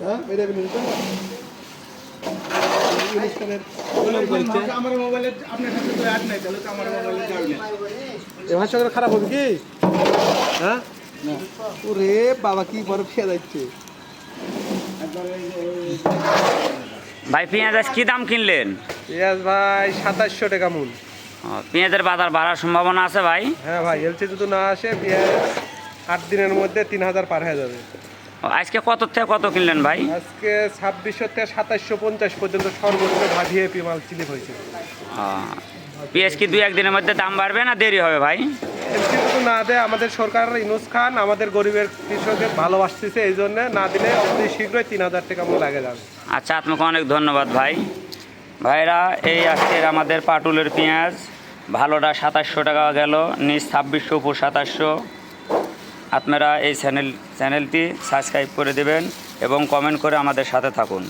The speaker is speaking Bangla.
হ্যাঁ এটা বিনুন তো আমার মোবাইলে আপনার সাথে তো অ্যাড নাই, তাহলে তো আমার মোবাইলে যাবে না। এ ভাষা করে খারাপ হবে কি? হ্যাঁ না ওরে বাবা কি বড় খেয়ে যাচ্ছে। ভাই পেঁয়াজ আজ কি দাম কিনলেন? পেঁয়াজ ভাই 2700 টাকা মূল। পেঁয়াজের বাজার বাড়ার সম্ভাবনা আছে ভাই? হ্যাঁ ভাই, এলসি যদি না আসে পেঁয়াজ 8 দিনের মধ্যে 3000 পার হয়ে যাবে। আজকে কত থেকে কত কিনলেন ভাই? আজকে 2600 থেকে 2750 পর্যন্ত সর্বোচ্চ ভাজিয়ে মাল চিলিপ হয়েছে। পেঁয়াজ কি 2-1 দিনের মধ্যে দাম বাড়বে না দেরি হবে ভাই? এলসি যদি না দেয় আমাদের সরকার ইউনূস খান আমাদের গরিবের কৃষকের ভালোবাসতেছে, এই জন্য না দিলে অতি শীঘ্রই 3000 টাকা মূল লাগে যাবে। আচ্ছা, আপনাকে অনেক ধন্যবাদ ভাই। ভাইরা এই আজকের আমাদের পাটুলের পেঁয়াজ ভালোটা 2700 টাকা গেল, নিচ 2600, উপর 2700। আপনারা এই চ্যানেলটি সাবস্ক্রাইব করে দেবেন এবং কমেন্ট করে আমাদের সাথে থাকুন।